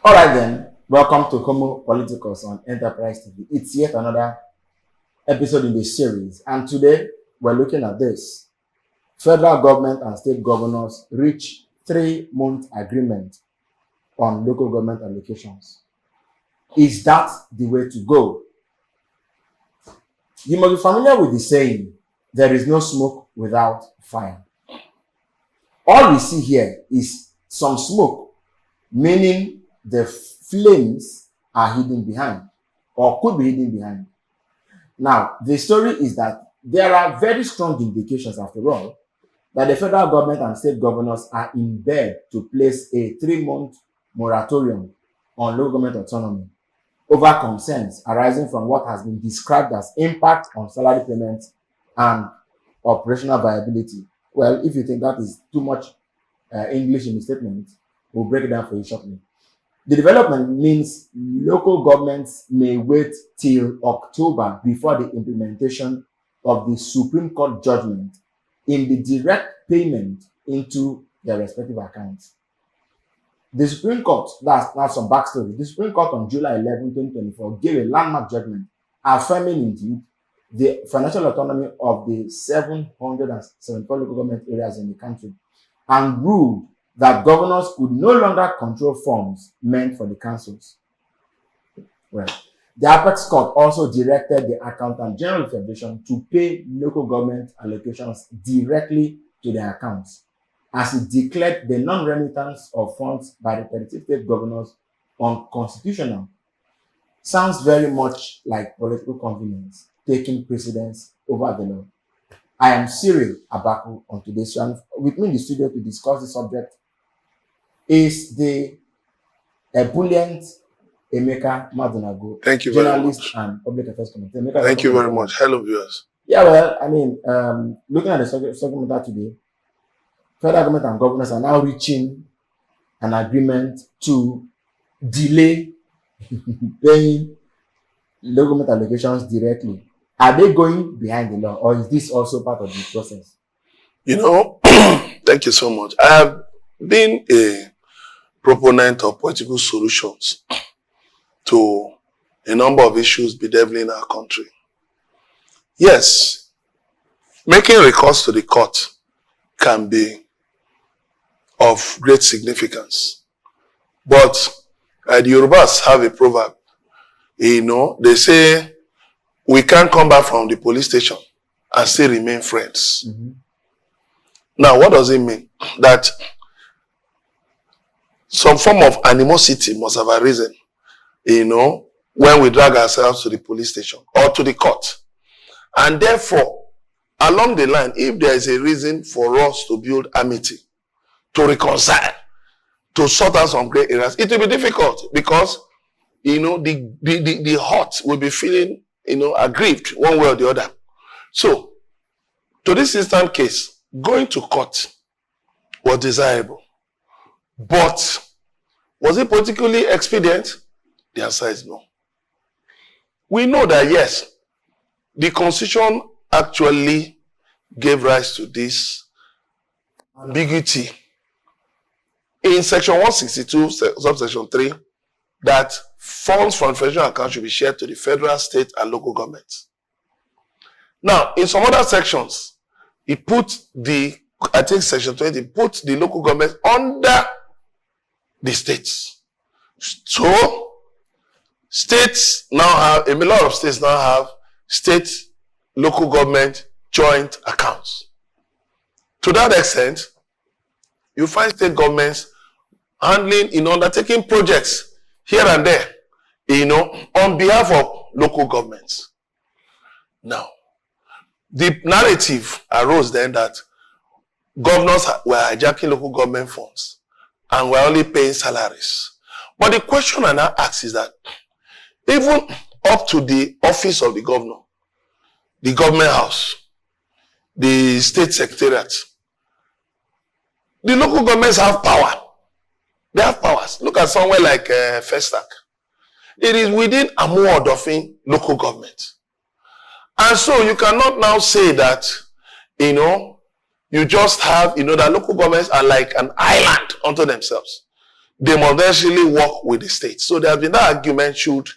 All right then, welcome to Homo Politicus on Enterprise TV. It's yet another episode in the series, and today we're looking at this. Federal government and state governors reach 3-month agreement on local government allocations. Is that the way to go? You must be familiar with the saying, there is no smoke without fire. All we see here is some smoke, meaning the flames are hidden behind or could be hidden behind. Now, the story is that there are very strong indications, after all, that the federal government and state governors are in bed to place a 3-month moratorium on local government autonomy over concerns arising from what has been described as impact on salary payments and operational viability. Well, if you think that is too much English in the statement, we'll break it down for you shortly. The development means local governments may wait till October before the implementation of the Supreme Court judgment in the direct payment into their respective accounts. The Supreme Court, that's some backstory. The Supreme Court on July 11, 2024 gave a landmark judgment affirming indeed the financial autonomy of the 774 local government areas in the country and ruled that governors could no longer control funds meant for the councils. Well, the Apex Court also directed the Accountant General of the Federation to pay local government allocations directly to their accounts, as it declared the non-remittance of funds by the 32 state governors unconstitutional. Sounds very much like political convenience taking precedence over the law. I am Cyril Abaku on today's show, and with me in the studio to discuss the subject is the ebullient Emeka Madunago, Thank you very journalist much. and public affairs commentator. Thank you very much. Hello, viewers. Yeah, well, I mean, looking at the subject matter today, federal government and governors are now reaching an agreement to delay paying local government allocations directly. Are they going behind the law, or is this also part of the process? Thank you so much. I have been a proponent of political solutions to a number of issues bedeviling our country. Yes, making recourse to the court can be of great significance. But the Yorubas have a proverb. They say, we can't come back from the police station and still remain friends. Mm-hmm. Now, what does it mean? That some form of animosity must have arisen, when we drag ourselves to the police station or to the court. And therefore, along the line, if there is a reason for us to build amity, to reconcile, to sort out some gray areas, it will be difficult because, the heart will be feeling, aggrieved one way or the other. So, to this instant case, going to court was desirable. But was it politically expedient? The answer is no. We know that, yes, the Constitution actually gave rise to this ambiguity in Section 162, subsection 3, that funds from federal accounts should be shared to the federal, state, and local governments. Now, in some other sections, it put I think Section 20, put the local government under the states. So, states now have, a lot of states now have state, local government joint accounts. To that extent, you find state governments handling, undertaking projects here and there, on behalf of local governments. Now, the narrative arose then that governors were hijacking local government funds and were only paying salaries. But the question I now ask is that even up to the office of the governor, the government house, the state secretariat, the local governments have power. They have powers. Look at somewhere like Festac. It is within Amuodofin local government. And so you cannot now say that, you just have, that local governments are like an island unto themselves. they must necessarily work with the states. So there has been that argument, should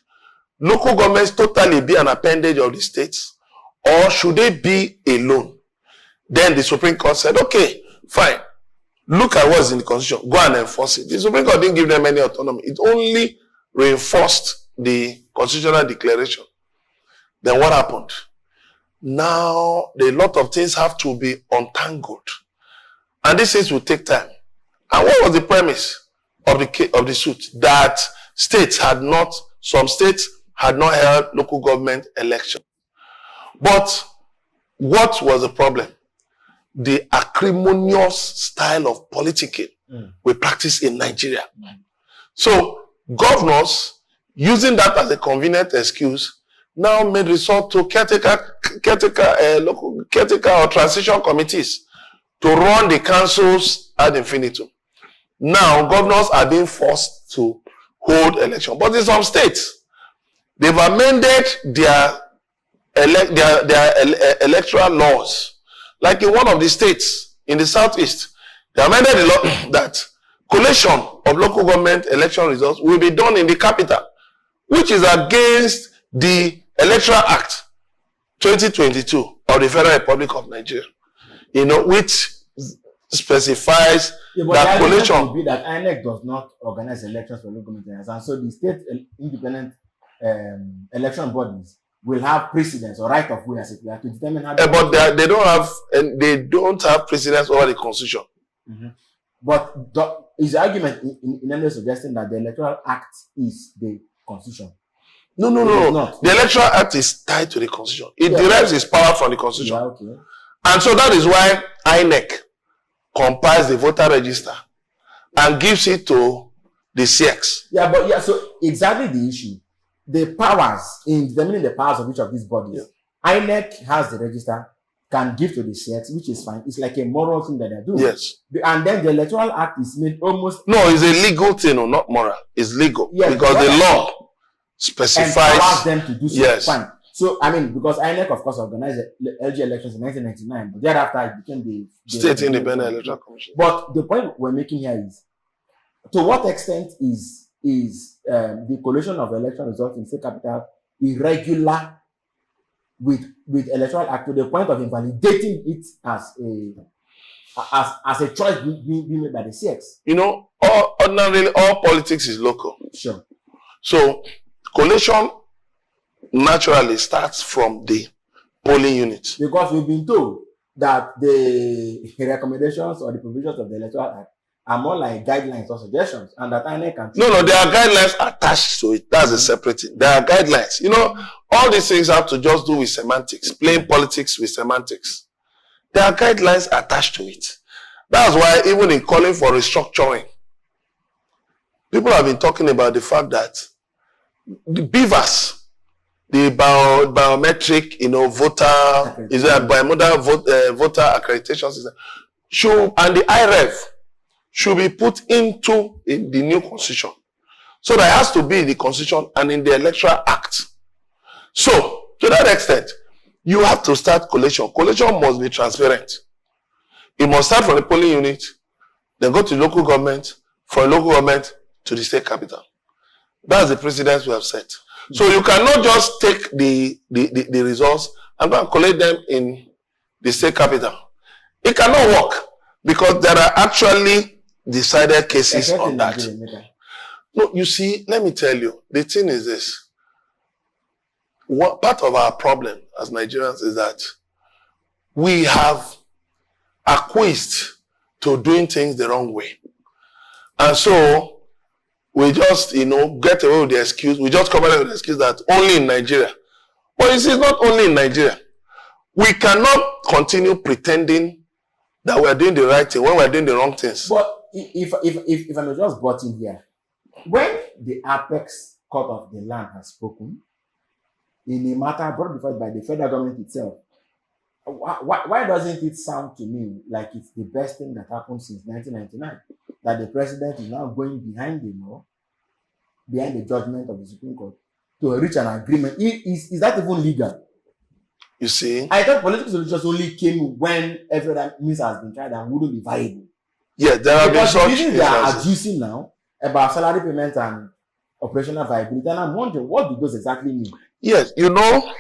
local governments totally be an appendage of the states, or should they be alone? Then the Supreme Court said, okay, fine. Look at what's in the Constitution. Go and enforce it. The Supreme Court didn't give them any autonomy. It only reinforced the Constitutional Declaration. Then what happened? Now, a lot of things have to be untangled. And these things will take time. And what was the premise of the suit? That some states had not held local government elections. But what was the problem? The acrimonious style of politicking we practice in Nigeria. So governors, using that as a convenient excuse, now made resort to caretaker or transition committees to run the councils ad infinitum. Now governors are being forced to hold election. But in some states, they've amended their electoral laws. Like in one of the states in the southeast, they amended the law that collation of local government election results will be done in the capital, which is against the Electoral Act 2022 of the Federal Republic of Nigeria, which specifies that collation will be that INEC does not organize elections for local government, and so the state independent election bodies will have precedence or right of way as it were to determine how. But they don't have precedence over the Constitution. Mm-hmm. But is the argument in any way suggesting that the Electoral Act is the Constitution? No. The Electoral Act is tied to the Constitution. It derives its power from the Constitution. Yeah, okay. And so that is why INEC compiles the voter register and gives it to the CX. So exactly the issue. The powers, in determining the powers of each of these bodies, INEC has the register, can give to the CX, which is fine. It's like a moral thing that they're doing. Yes. And then the Electoral Act is made almost... No, it's a legal thing, not moral. It's legal. Yes, because the law specifies... allows them to do so. Yes. Fine. So, because INEC, of course, organized the LG elections in 1999, but thereafter it became the State Independent Electoral Commission. But the point we're making here is, to what extent is the collation of election results in state capital irregular with Electoral Act to the point of invalidating it as a choice being made by the CX? Ordinarily, all politics is local. Sure. So, collation naturally starts from the polling unit. Because we've been told that the recommendations or the provisions of the Electoral Act are more like guidelines or suggestions, and that INEC can... No, there are guidelines attached to it. That's a separate thing. There are guidelines. All these things have to just do with semantics, playing politics with semantics. There are guidelines attached to it. That's why even in calling for restructuring, people have been talking about the fact that the BVAS, the biometric, voter, is a bimodal voter accreditation system, and the IREV should be put into the new constitution. So that has to be in the constitution and in the Electoral Act. So, to that extent, you have to start collation. Collation must be transparent. It must start from the polling unit, then go to the local government, from the local government to the state capital. That's the precedence we have set. So you cannot just take the results and go and collect them in the state capital. It cannot work because there are actually decided cases on that. No, you see, let me tell you, the thing is this. Part of our problem as Nigerians is that we have acquiesced to doing things the wrong way. And so we just, get away with the excuse. We just come out with the excuse that only in Nigeria. But it's not only in Nigeria. We cannot continue pretending that we're doing the right thing when we're doing the wrong things. But if I may just butt in here, when the apex court of the land has spoken in a matter brought before it by the federal government itself, why doesn't it sound to me like it's the best thing that happened since 1999? That the president is now going behind the law, behind the judgment of the Supreme Court, to reach an agreement. Is that even legal? You see? I thought political solutions only came when every other means has been tried and wouldn't be viable. Yeah, there have been such instances. They are adducing now about salary payment and operational viability, and I'm wondering, what do those exactly mean? Yes, you know,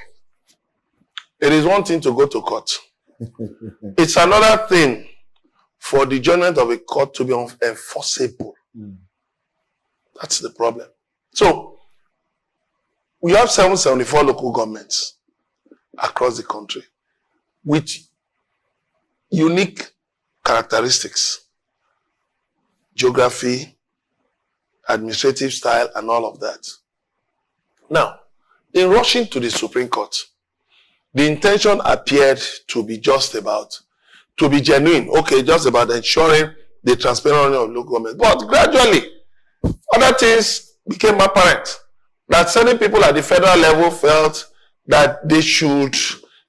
it is one thing to go to court. It's another thing for the judgment of a court to be enforceable. That's the problem. So, we have 774 local governments across the country with unique characteristics, geography, administrative style, and all of that. Now, in rushing to the Supreme Court, the intention appeared to be just about, to be genuine, okay, just about ensuring the transparency of local government. But gradually, other things became apparent. That certain people at the federal level felt that they should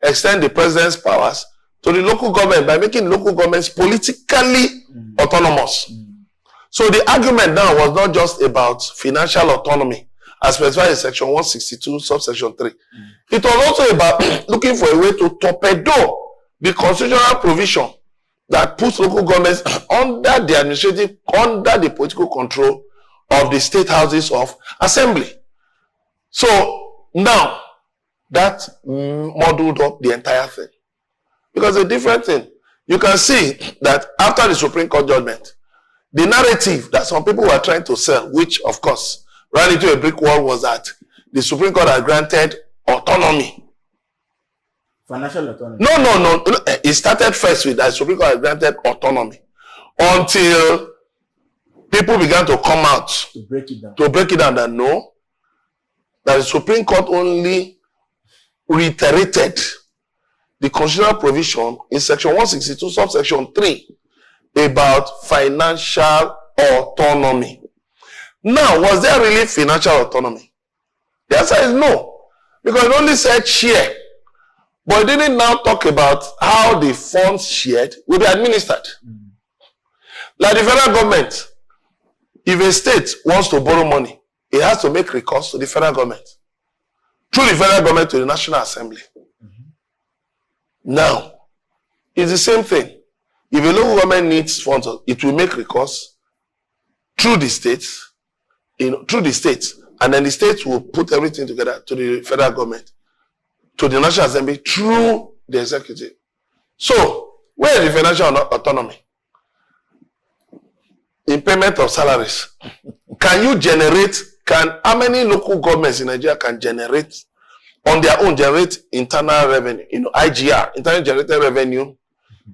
extend the president's powers to the local government by making local governments politically autonomous. So the argument now was not just about financial autonomy, as specified in Section 162, subsection 3. It was also about looking for a way to torpedo the constitutional provision that puts local governments under the administrative, under the political control of the state houses of assembly. So now, that modeled up the entire thing. Because a different thing, you can see that after the Supreme Court judgment, the narrative that some people were trying to sell, which of course ran into a brick wall, was that the Supreme Court had granted autonomy. Financial autonomy? No. It started first with that the Supreme Court had granted autonomy until people began to come out to break it down. That no, that the Supreme Court only reiterated the constitutional provision in Section 162, subsection 3 about financial autonomy. Now, was there really financial autonomy? The answer is no, because it only said share, but it didn't now talk about how the funds shared will be administered. Like the federal government, if a state wants to borrow money, it has to make recourse to the federal government, through the federal government to the National Assembly. Now, it's the same thing. If a local government needs funds, it will make recourse through the states, and then the states will put everything together to the federal government, to the National Assembly through the executive. So, where is the financial autonomy? In payment of salaries. Can you generate, how many local governments in Nigeria can generate, on their own, generate internal revenue, IGR, internal generated revenue,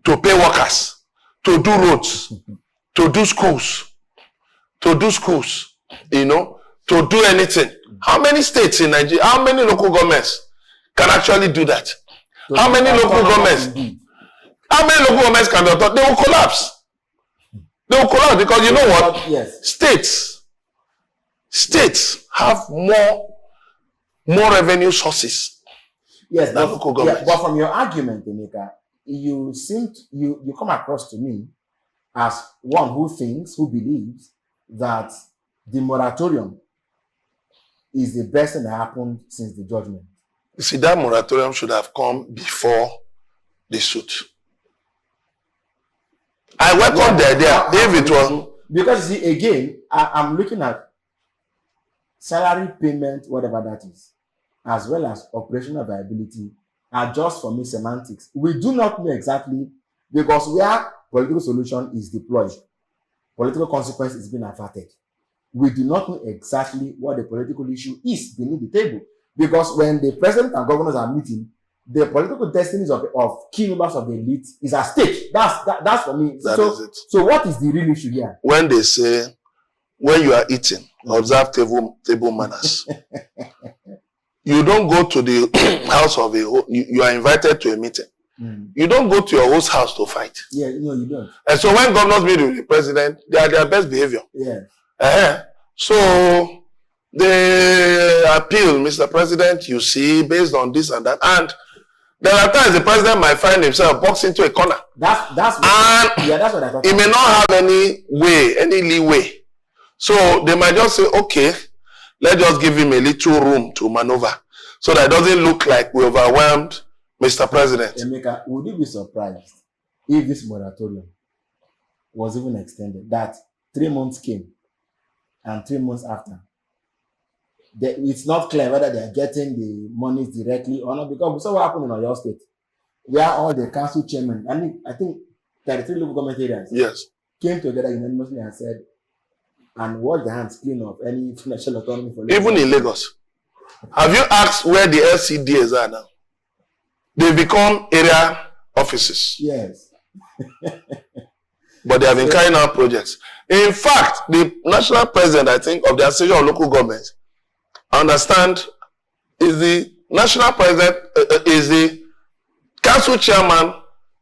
to pay workers, to do roads, to do schools, to do anything? How many states in Nigeria, how many local governments can actually do that? How many local governments can be autonomous? They will collapse. Because you know what? Yes. States have more revenue sources. Yes, than local governments. But from your argument, Emeka, you come across to me as one who believes that the moratorium is the best thing that happened since the judgment. You see, that moratorium should have come before the suit. I welcome the idea if it was. Because, see, again, I'm looking at salary payment, whatever that is, as well as operational viability, are just for me semantics. We do not know exactly, because where political solution is deployed, political consequence is being averted. We do not know exactly what the political issue is beneath the table. Because when the president and governors are meeting, the political destinies of key members of the elite is at stake. That's for me. That is it. So what is the real issue here? When they say, when you are eating, observe table manners. You don't go to the house of you are invited to a meeting. You don't go to your host's house to fight. Yeah, no, you don't. And so when governors meet with the president, they are their best behavior. Yeah. So they appeal, Mr. President, you see, based on this and that. And there are times the president might find himself boxed into a corner. That's what I thought. He may not have any leeway. So they might just say, okay, let's just give him a little room to maneuver, so that it doesn't look like we overwhelmed Mr. President. Emeka, would you be surprised if this moratorium was even extended, that 3 months came and 3 months after, it's not clear whether they are getting the monies directly or not, because we saw what happened in Oyo State, where all the council chairmen, I think 33 local government areas, Yes, came together unanimously and said, and wash their hands clean of any financial autonomy for even in Lagos. Have you asked where the LCDAs are now? They become area offices. Yes. But they have been carrying out projects. In fact, the national president, I think, of the Association of Local Governments, I understand, is the national president, is the council chairman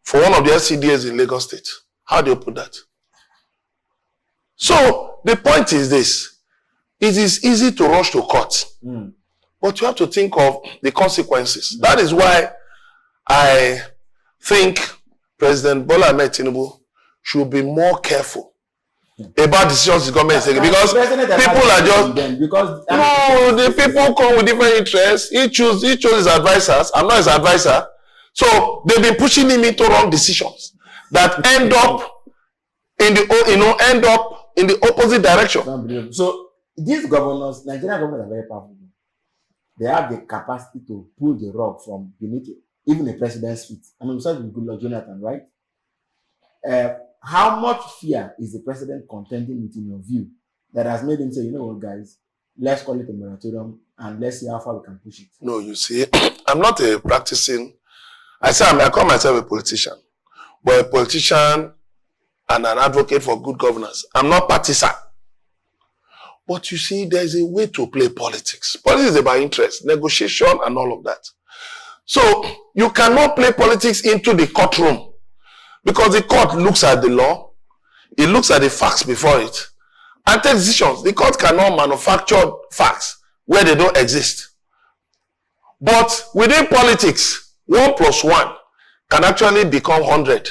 for one of the LCDAs in Lagos State. How do you put that? So, the point is this. It is easy to rush to court. But you have to think of the consequences. That is why I think President Bola Ahmed Tinubu should be more careful about decisions the government is taking, because people are just no, the people come with different interests. He chose his advisors. I'm not his advisor, so they've been pushing him into wrong decisions that end up in the opposite direction. So these governors, Nigerian governors, are very powerful. They have the capacity to pull the rug from beneath it, even the president's feet. I mean, besides with Goodluck Jonathan, right? How much fear is the president contending with, in your view, that has made him say, you know what, guys, let's call it a moratorium and let's see how far we can push it? No, you see, I'm not a practicing. I call myself a politician, but a politician and an advocate for good governance. I'm not partisan. But you see, there's a way to play politics. Politics is about interest, negotiation, and all of that. So you cannot play politics into the courtroom, because the court looks at the law, it looks at the facts before it, and take decisions. The court cannot manufacture facts where they don't exist. But within politics, 1 + 1 can actually become 100.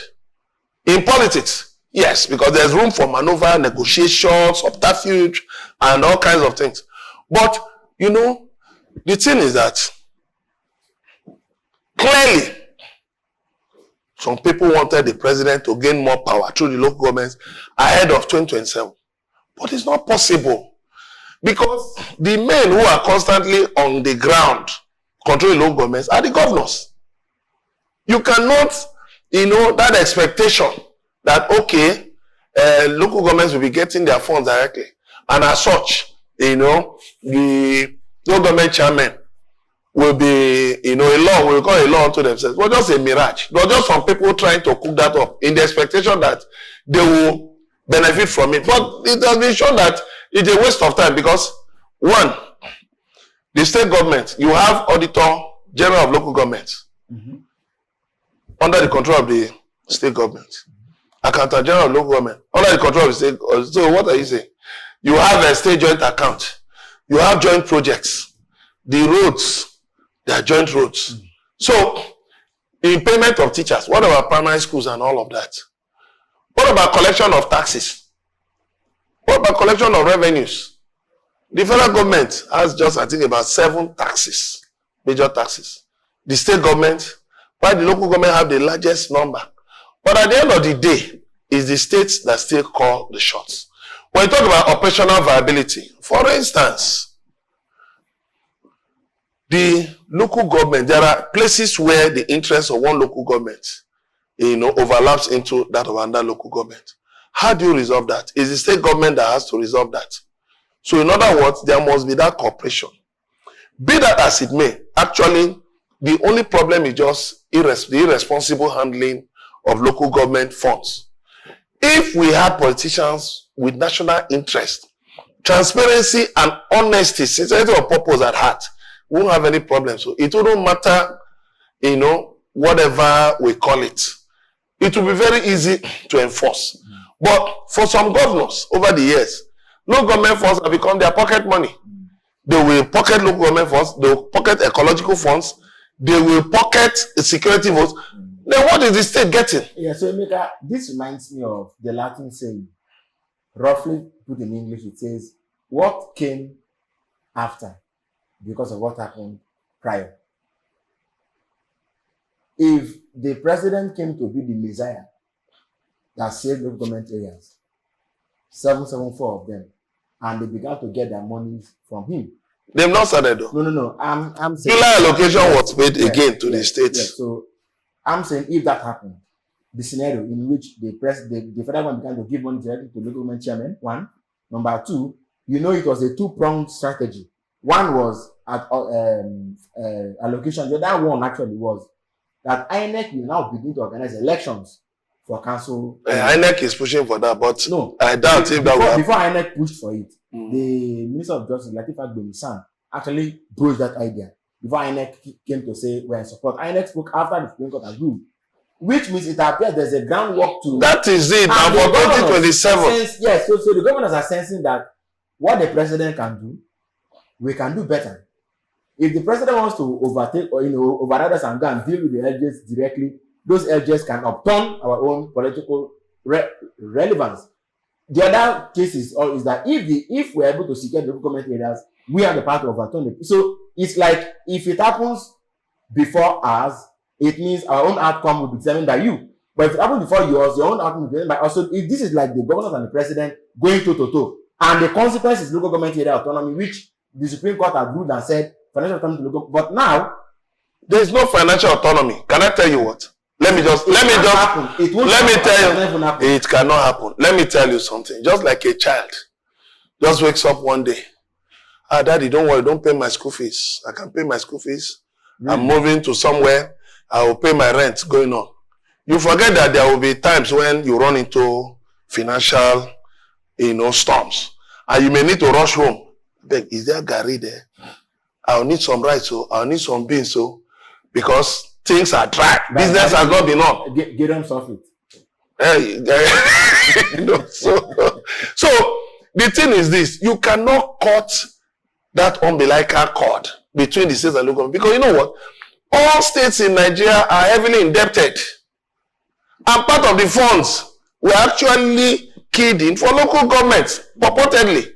In politics, yes, because there's room for maneuver, negotiations, subterfuge, and all kinds of things. But, you know, the thing is that clearly, some people wanted the president to gain more power through the local governments ahead of 2027. But it's not possible, because the men who are constantly on the ground controlling local governments are the governors. You cannot, that expectation that, okay, local governments will be getting their funds directly. And as such, the local government chairman will be, a law, will call a law unto themselves. Well, just a mirage. But just some people trying to cook that up in the expectation that they will benefit from it. But it has been shown that it's a waste of time, because, one, the state government, you have Auditor General of Local Governments under the control of the state government. Accountant General of Local Government under the control of the state. So what are you saying? You have a state joint account. You have joint projects. The roads, they are joint roads. So, in payment of teachers, what about primary schools and all of that? What about collection of taxes? What about collection of revenues? The federal government has just, I think, about 7 taxes, major taxes. The state government, while the local government have the largest number. But at the end of the day, it's the states that still call the shots. When you talk about operational viability, for instance, the local government, there are places where the interest of one local government, overlaps into that of another local government. How do you resolve that? It's the state government that has to resolve that. So in other words, there must be that cooperation. Be that as it may, actually, the only problem is just the irresponsible handling of local government funds. If we had politicians with national interest, transparency and honesty, sincerity of purpose at heart, we won't have any problem. So it wouldn't matter, whatever we call it. It will be very easy to enforce. But for some governors over the years, local government funds have become their pocket money. They will pocket local government funds, they will pocket ecological funds, they will pocket security votes. Then what is the state getting? Yeah, so Emeka, this reminds me of the Latin saying, roughly put in English, it says, what came after because of what happened prior? If the president came to be the Messiah that saved local government areas, 774 of them, and they began to get their monies from him. They've not started though. No. I'm saying July allocation was made again to the states. Yes. So I'm saying if that happened, the scenario in which the federal government began to give money directly to local government chairman, one. Number two, it was a two-pronged strategy. One was at allocation. The other one actually was that INEC will now begin to organize elections for council. INEC is pushing for that, but no, I doubt if that will. Before INEC pushed for it, the Minister of Justice, Lateef Agbemissan, actually broached that idea. Before INEC came to say we're in support, INEC spoke after the Supreme Court has ruled, which means it appears there's a groundwork to. That is it. And for 2027. Yes, so the governors are sensing that what the president can do, we can do better. If the president wants to overtake or override us and go and deal with the LGAs directly, those LGAs can upturn our own political relevance. The other case is that if we're able to secure the local government areas, we have the power to overturn it. So it's like if it happens before us, it means our own outcome will be determined by you. But if it happens before yours, your own outcome will be determined by us. So this is like the governors and the president going toe-to-toe. And the consequence is local government area autonomy, which the Supreme Court has ruled and said financial autonomy to local. But now there is no financial autonomy. Can I tell you what? Let me tell you, it cannot happen. Let me tell you something. Just like a child just wakes up one day. Daddy, don't worry, don't pay my school fees. I can pay my school fees. I'm moving to somewhere. I will pay my rent going on. You forget that there will be times when you run into financial, storms. And you may need to rush home. Beg, is there Gary there? I'll need some rice, so I'll need some beans, so because things are dry. Business has not been on. Get them surfeit. So the thing is this: you cannot cut that umbilical cord between the states and local government, because you know what? All states in Nigeria are heavily indebted, and part of the funds were actually keyed in for local governments purportedly.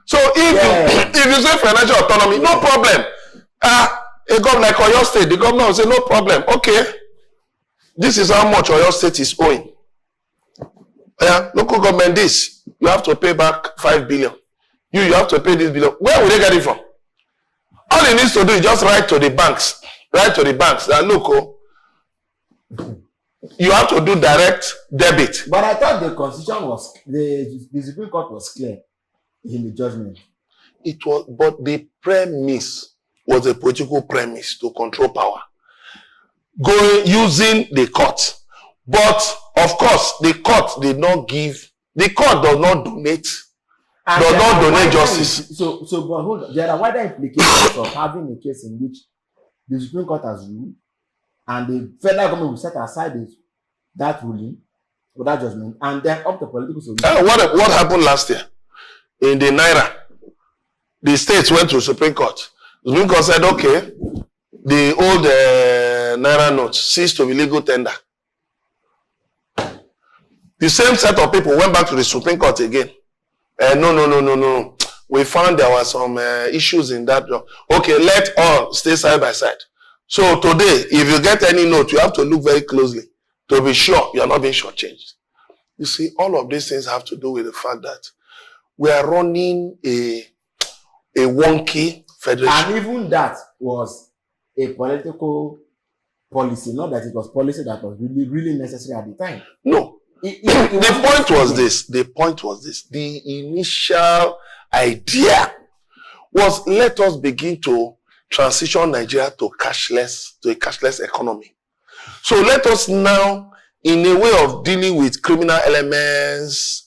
So if you say financial autonomy, no problem. A government like Oyo State, the governor will say, no problem. Okay, this is how much Oyo State is owing. Local government, this, you have to pay back 5 billion. You have to pay this billion. Where will they get it from? All he needs to do is just write to the banks. That look, you have to do direct debit. But I thought the constitution was, the Supreme Court was clear in the judgment. It was, but the premise was a political premise to control power, using the court. But of course, the court does not donate, justice. So, but hold on. There are wider implications of having a case in which the Supreme Court has ruled, and the federal government will set aside that ruling or that judgment, and then up the political solution. What happened last year in the Naira? The states went to Supreme Court. The Supreme Court said, okay, the old Naira notes ceased to be legal tender. The same set of people went back to the Supreme Court again. No. We found there were some issues in that. Okay, let all stay side by side. So today, if you get any note, you have to look very closely to be sure you are not being shortchanged. You see, all of these things have to do with the fact that we are running a wonky federation. And even that was a political policy, not that it was policy that was really, really necessary at the time. No. The point was this. The initial idea was, let us begin to transition Nigeria to a cashless economy. So let us now, in a way of dealing with criminal elements,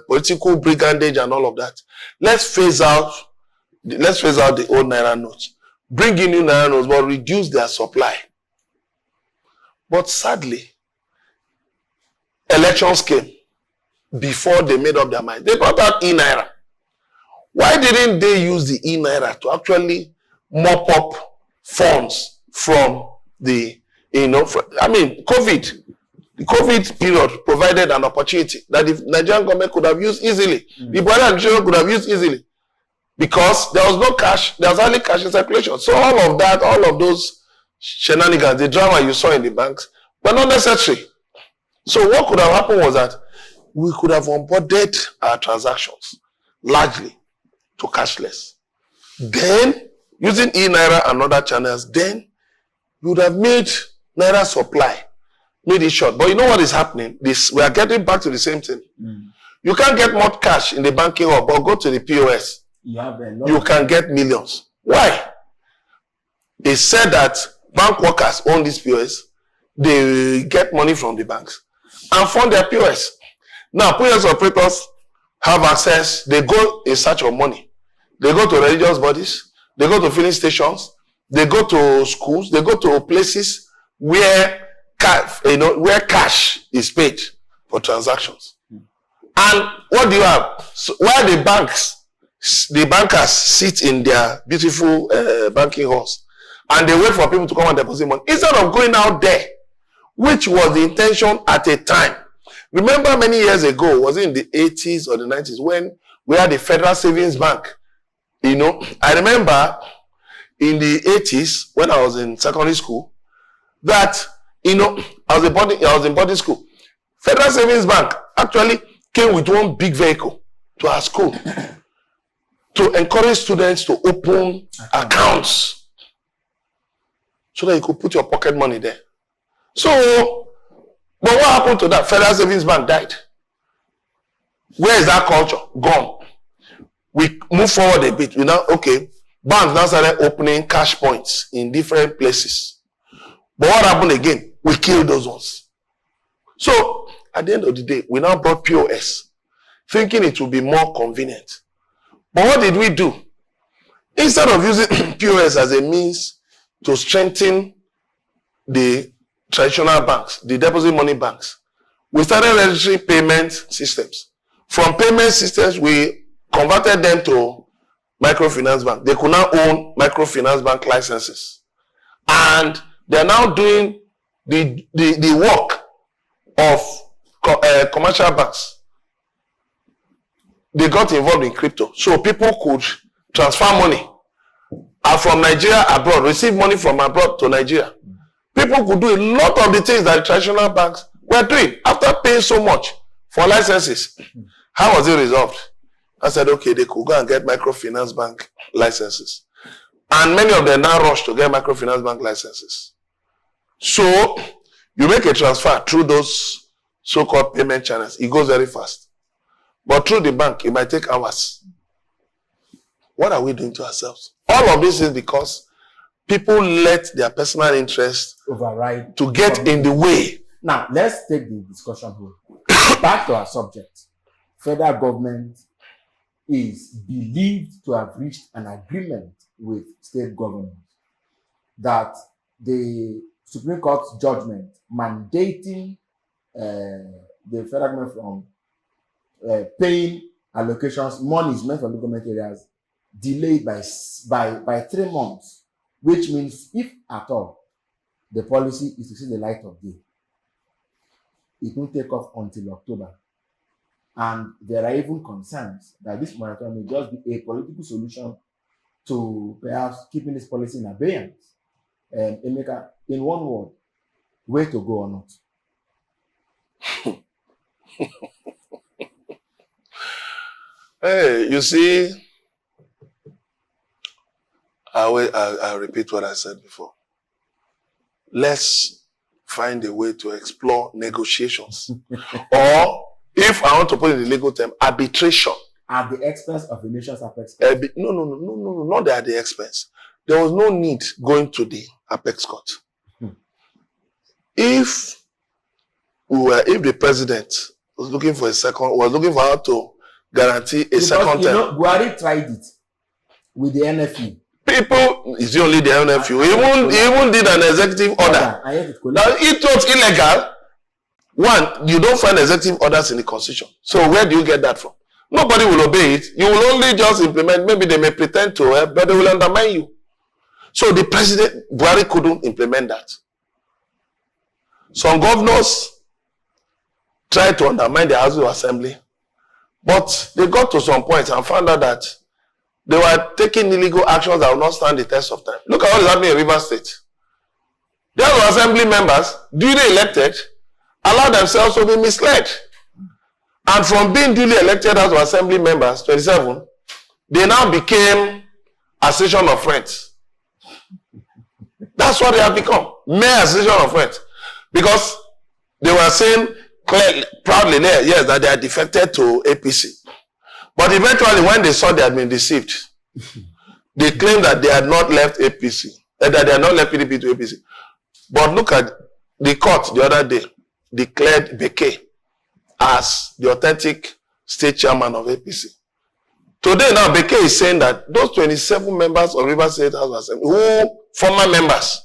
political brigandage and all of that, let's phase out the old Naira notes, bring in new Naira notes, but reduce their supply. But sadly, elections came before they made up their mind. They brought out e-Naira. Why didn't they use the e-Naira to actually mop up funds from the, COVID? The COVID period provided an opportunity that the Nigerian government could have used easily. The Buhari administration could have used easily. Because there was no cash, there was only cash in circulation. So all of those shenanigans, the drama you saw in the banks, were not necessary. So what could have happened was that we could have onboarded our transactions largely to cashless. Then, using e-Naira and other channels, then we would have made Naira supply, made it short. But you know what is happening? We are getting back to the same thing. You can't get more cash in the banking hub, but go to the POS. You can get millions. Why? They said that bank workers own this POS. They get money from the banks and fund their POS. Now, POS operators have access. They go in search of money. They go to religious bodies. They go to filling stations. They go to schools. They go to places where cash is paid for transactions. And what do you have? So while the bankers sit in their beautiful banking halls and they wait for people to come and deposit money, instead of going out there, which was the intention at a time. Remember many years ago, was it in the 80s or the 90s, when we had the Federal Savings Bank? I remember in the 80s, when I was in secondary school, that, I was in boarding school. Federal Savings Bank actually came with one big vehicle to our school to encourage students to open accounts so that you could put your pocket money there. So, but what happened to that? Federal Savings Bank died. Where is that culture? Gone. We move forward a bit. Banks now started opening cash points in different places. But what happened again? We killed those ones. So, at the end of the day, we now brought POS, thinking it would be more convenient. But what did we do? Instead of using POS as a means to strengthen the traditional banks, the deposit money banks, we started registering payment systems. From payment systems, we converted them to microfinance bank. They could now own microfinance bank licenses. And they're now doing the work of commercial banks. They got involved in crypto. So people could transfer money from Nigeria abroad, receive money from abroad to Nigeria. People could do a lot of the things that the traditional banks were doing after paying so much for licenses. How was it resolved? I said, okay, they could go and get microfinance bank licenses. And many of them now rush to get microfinance bank licenses. So, you make a transfer through those so-called payment channels. It goes very fast. But through the bank, it might take hours. What are we doing to ourselves? All of this is because people let their personal interest override to get in the way. Now, let's take the discussion home. Back to our subject. Federal government is believed to have reached an agreement with state governments that the Supreme Court's judgment mandating the federal government from paying allocations, monies meant for local government areas, delayed by 3 months, which means if at all the policy is to see the light of day, it won't take off until October. And there are even concerns that this moratorium may just be a political solution to perhaps keeping this policy in abeyance. Emeka, in one word, way to go or not? Hey, you see, I'll repeat what I said before. Let's find a way to explore negotiations. Or, if I want to put in the legal term, arbitration. At the expense of the nation's apex. No, not at the expense. There was no need going to the apex court. If the president was looking for how to guarantee a second term. Buhari tried it with the NFU. People, it's only the NFU. He even did an executive order. Now, it was illegal. One, you don't find executive orders in the constitution. So where do you get that from? Nobody will obey it. You will only just implement. Maybe they may pretend to help, but they will undermine you. So the president, Buhari, couldn't implement that. Some governors tried to undermine the House of Assembly, but they got to some point and found out that they were taking illegal actions that will not stand the test of time. Look at what is happening in Rivers State. The House of Assembly members, duly elected, allow themselves to be misled. And from being duly elected House of Assembly members, 27, they now became association of friends. That's what they have become. Mere association of friends. Because they were saying clearly, proudly, yes, that they are defected to APC. But eventually, when they saw they had been deceived, they claimed that they had not left APC, that they had not left PDP to APC. But look at the court the other day, declared Beke as the authentic state chairman of APC. Today now, Beke is saying that those 27 members of Rivers State House of Assembly, who former members,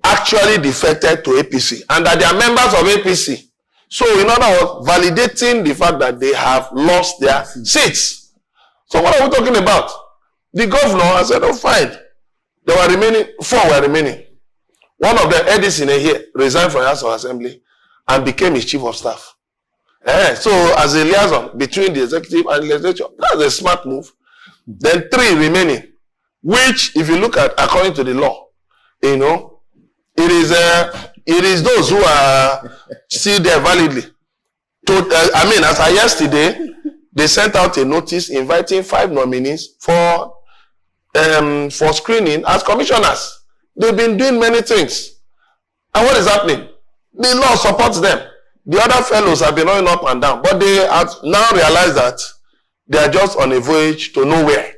actually defected to APC, and that they are members of APC. So, in other words, validating the fact that they have lost their seats. So, what are we talking about? The governor has said, oh, fine. There were remaining, 4 were remaining. One of them, Edison here, resigned from the House of Assembly and became his chief of staff. So, as a liaison between the executive and the legislature, that's a smart move. Then 3 remaining, which, if you look at according to the law, you know, it is those who are still there validly. As of yesterday, they sent out a notice inviting 5 nominees for screening as commissioners. They've been doing many things. And what is happening? The law supports them. The other fellows have been running up and down, but they have now realized that they are just on a voyage to nowhere.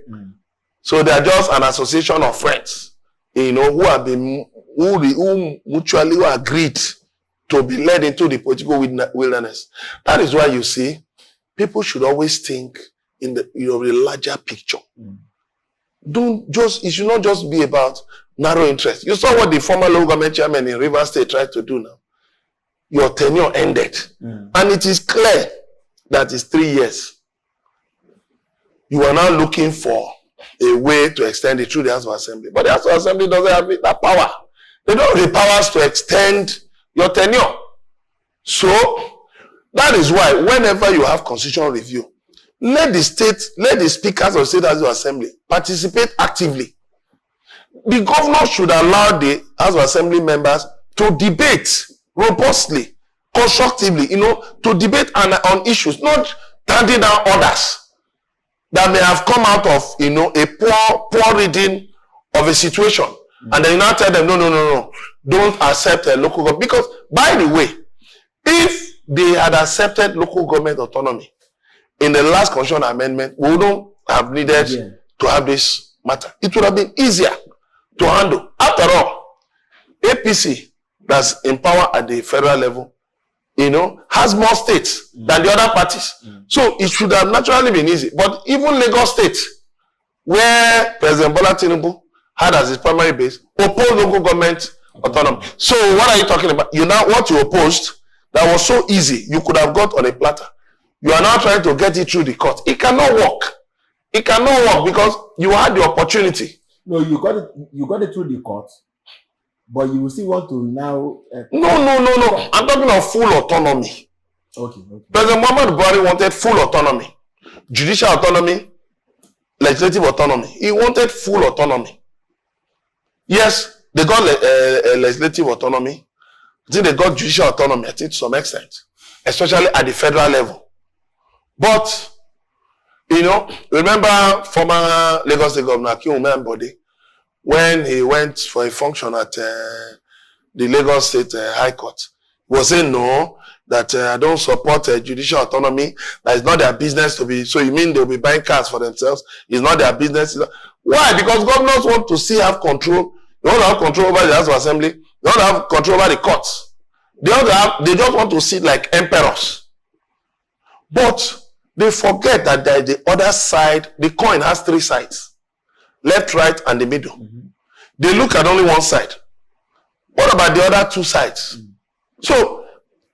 So they are just an association of friends, you know, who mutually agreed to be led into the political wilderness. That is why you see, people should always think in the larger picture. It should not just be about narrow interest. You saw what the former local government chairman in Rivers State tried to do now. Your tenure ended. And it is clear that it's 3 years. You are now looking for a way to extend it through the House of Assembly. But the House of Assembly doesn't have that power. They don't have the powers to extend your tenure. So, that is why whenever you have constitutional review, let the speakers of State House of Assembly participate actively. The governor should allow the House of Assembly members to debate robustly, constructively, to debate on issues, not handing down orders that may have come out of, a poor reading of a situation. And then you now tell them, no, don't accept a local government. Because, by the way, if they had accepted local government autonomy in the last constitutional amendment, we wouldn't have needed to have this matter. It would have been easier to handle. After all, APC, that's in power at the federal level, has more states than the other parties. So it should have naturally been easy. But even Lagos State, where President Bola Tinubu had as his primary base, opposed local government autonomy. So what are you talking about? What you opposed, that was so easy, you could have got on a platter. You are now trying to get it through the court. It cannot work. It cannot work because you had the opportunity. No, you got it through the court. But you will still want to now... No. I'm talking of full autonomy. Okay. President Muhammad Buhari wanted full autonomy. Judicial autonomy, legislative autonomy. He wanted full autonomy. Yes, they got legislative autonomy. I think they got judicial autonomy, I think, to some extent. Especially at the federal level. But, remember former Lagos State Governor Akin Umembode, when he went for a function at the Lagos State High Court, he was saying no, that I don't support judicial autonomy, that it's not their business to be, so you mean they'll be buying cars for themselves, it's not their business. Why? Because governors want to still have control. They want to have control over the House of Assembly, they want to have control over the courts. They just want to sit like emperors. But they forget that there is the other side. The coin has 3 sides. Left, right, and the middle. They look at only one side. What about the other 2 sides? So,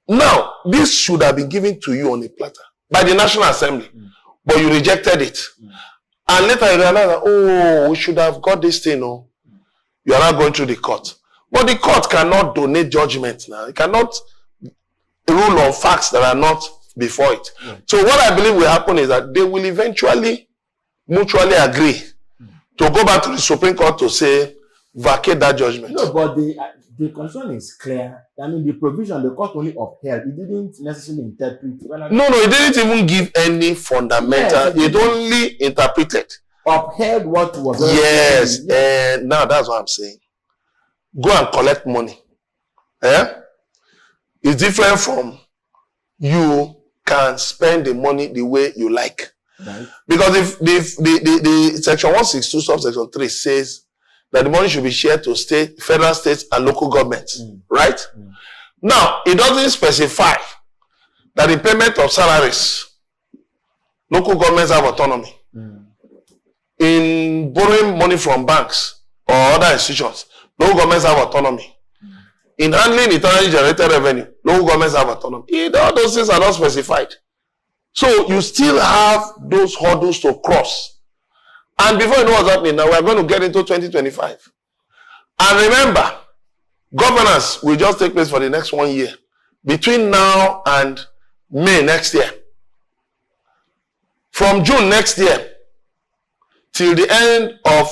now, this should have been given to you on a platter by the National Assembly. But you rejected it. And later you realize that, we should have got this thing. You are not going through the court. But the court cannot donate judgment now. It cannot rule on facts that are not before it. So what I believe will happen is that they will eventually mutually agree to go back to the Supreme Court to say, vacate that judgment. No, but the constitution is clear. I mean, the provision the court only upheld. It didn't necessarily interpret. No, it didn't even give any fundamental. Yes, it only interpreted. Upheld what was. Yes, and now that's what I'm saying. Go and collect money. It's different from you can spend the money the way you like. Right. Because if the section 162 subsection 3 says that the money should be shared to state, federal, states, and local governments, right? Now, it doesn't specify that the payment of salaries, local governments have autonomy. In borrowing money from banks or other institutions, local governments have autonomy. In handling internally generated revenue, local governments have autonomy. All those things are not specified. So you still have those hurdles to cross. And before you know what's happening, now we are going to get into 2025. And remember, governance will just take place for the next 1 year. Between now and May next year. From June next year till the end of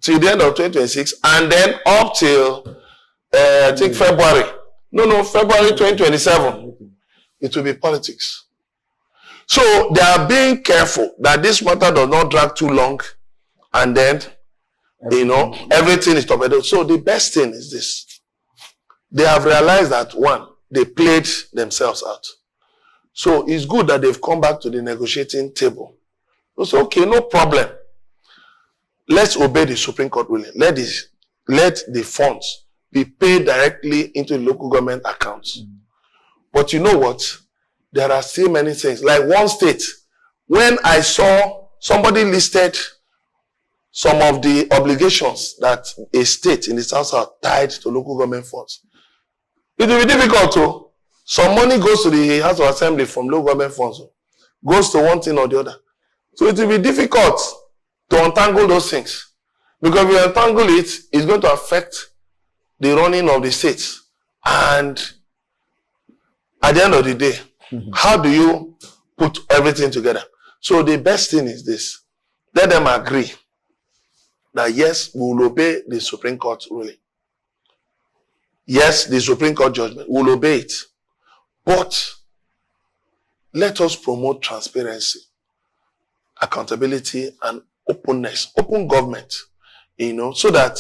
2026, and then up till I think February. February 2027. It will be politics. So they are being careful that this matter does not drag too long, and then everything is torpedoed. So the best thing is this: they have realized that one, they played themselves out. So it's good that they've come back to the negotiating table. It's okay, no problem. Let's obey the Supreme Court ruling. Let the funds be paid directly into local government accounts. But you know what? There are still many things. Like one state, when I saw somebody listed some of the obligations that a state in the South tied to local government funds, it will be difficult to. Some money goes to the House of Assembly from local government funds, goes to one thing or the other. So it will be difficult to untangle those things. Because if you untangle it, it's going to affect the running of the states. And at the end of the day, how do you put everything together? So the best thing is this: let them agree that yes, we will obey the Supreme Court ruling. Yes, the Supreme Court judgment, we will obey it. But let us promote transparency, accountability, and openness, open government, so that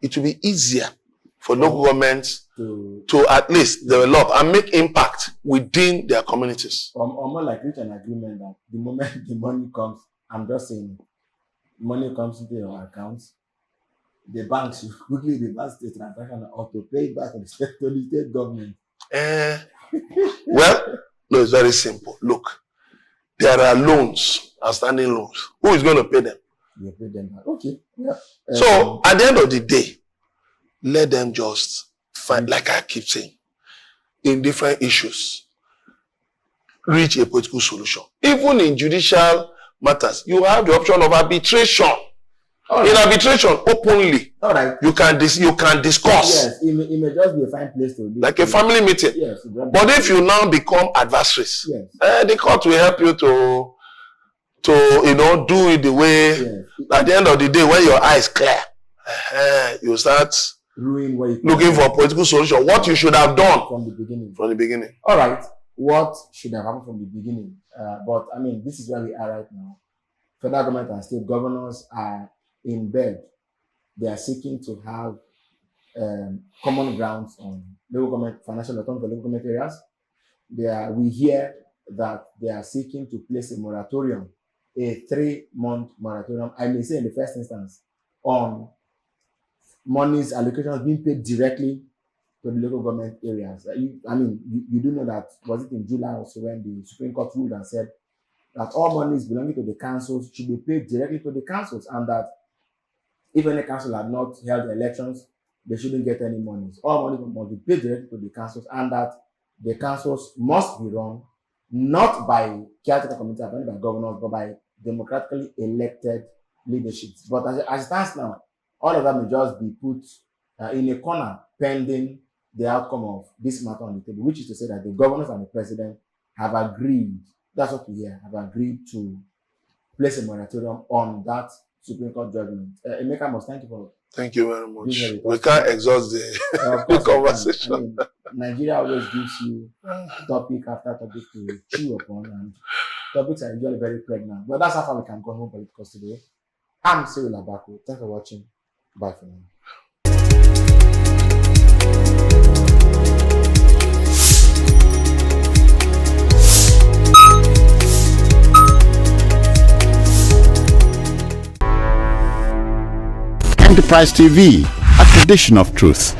it will be easier for local governments to at least develop and make impact within their communities. Or more like reach an agreement that the moment the money comes, I'm just saying, money comes into your accounts, the banks should quickly reverse the transaction or to pay it back to the state government. Well, no, it's very simple. Look, there are loans, outstanding loans. Who is going to pay them? You pay them back. Okay. Yeah. So at the end of the day, let them just find, like I keep saying, in different issues, reach a political solution. Even in judicial matters, you have the option of arbitration. Right. In arbitration, openly, you can discuss. Yes, it may just be a fine place to do. Like a family meeting. Yes, but if you now become adversaries, the court will help you to do it the way. Yes. At the end of the day, when your eyes clear, you start looking for a political solution. What you should have done from the beginning. All right. What should have happened from the beginning? But I mean, this is where we are right now. Federal government and state governors are in bed. They are seeking to have common grounds on local government, financial autonomy for local government areas. We hear that they are seeking to place a moratorium, a 3-month moratorium, I may say in the first instance, on monies allocations being paid directly to the local government areas. You do know that, was it in July also when the Supreme Court ruled and said that all monies belonging to the councils should be paid directly to the councils, and that if any council had not held elections, they shouldn't get any monies. All money must be paid directly to the councils, and that the councils must be run not by caretaker committee appointed by governors, but by democratically elected leaderships. But as it stands now, all of that may just be put in a corner pending the outcome of this matter on the table, which is to say that the governors and the president have agreed, that's what we hear, have agreed to place a moratorium on that Supreme Court judgment. Emeka must thank you for. Thank you very much. Being here with We us. can't exhaust the conversation. I mean, Nigeria always gives you topic after topic to chew upon, and topics are usually very pregnant. But that's how far we can go home politicals today. I'm Cyril Abako. Thanks for watching. Bye for now. Enterprise TV, a tradition of truth.